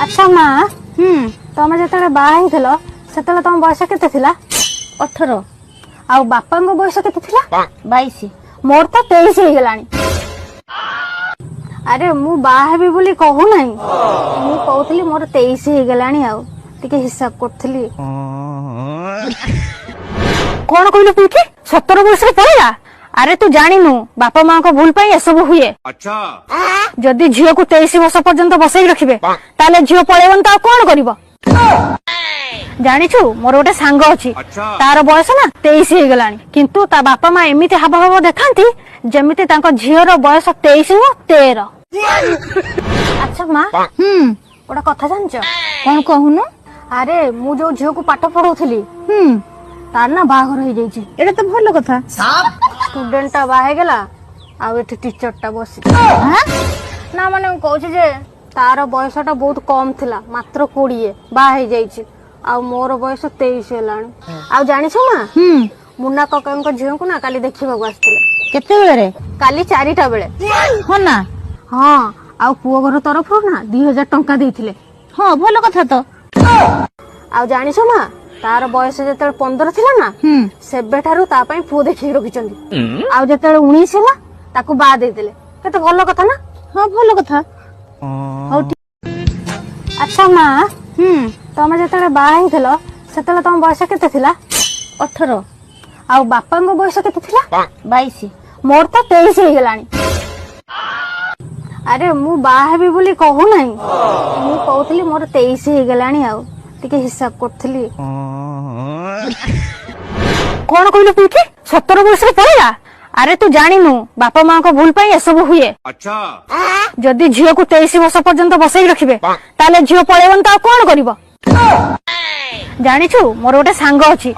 अच्छा माँ तमे जेतले बाहा हेइथिलो सेतले तम बयस केते थिला? 18 आ बापा को बयस केते थिला? 22 मोर तो 23 हे गेलानी। अरे मु बाहा हेबी बोली कहू नाही, मु कहउतली मोर 23 हे गेलानी आ टिके हिसाब करथली। कोन कहले पीठी 17 वर्ष रे पळेला? अरे तू जानिनु बापा मां को भूल पाई एसब हुए। अच्छा जदि झियो को 23 वर्ष पर्यंत बसई रखिबे ताले झियो पळेबन ता कोन करिवो? जानिछु मोर गोटे सांग अछि तार बयस ना 23 हे गेलानी, किंतु ता बापा मां एमिति हाव हाव देखांती जेमिति तांको झियोर बयस 23 नु 13। अच्छा मां ओडा कथा जानछ कोन कहूनु? अरे मु जो झियो को पाठ पढौथली तार ना बाघर हो जाइछि। एटा तो भलो कथा। स्टूडेंट ता बाहे गेला आ एठी टीचर ता बसी ना माने कहू जे तार बयसटा बहुत कम थिला, मात्र 20 बाहे जाइछि आ मोर बयस 23 हेलानी। आ जानि छ मा मुन्ना ककांको झियो को ना काली देखिबा आस्थिले। केते बेले रे? काली 4टा बेले। हो ना? हां आ पुओ घर तरफ ना 2000 टंका देथिले। हां भलो कथा तो। आ जानि छ मा तार बयस जेतल 15 थिला ना सेबे ठारू ता पई पुओ देखि रखिचंदी। आ जेतल 19 होला ताकू बा दे देले। केते भलो कथा ना? हां भलो कथा। हो अच्छा माँ तमे जेतले बाहा हेइथिलो सेतले तम बयस केते थिला? 18 आ बापा को बयस केते थिला? 22 मोर तो 23 हे गेलानी। अरे मु बाहा हेबी बोली कहू नाही, मु कहउतली मोर 23 हे गेलानी आ टिके हिसाब करथली। कोन कहले पीठी 17 वर्ष रे पळेला? अरे तू जानिनु बापा मां को भूल पाई एसब हुए। अच्छा जदि झियो को 23 वर्ष पर्यंत बसई रखिबे ताले झियो पळेबन ता कोन करिवो? जानिछु मोर गोटे सांग अछि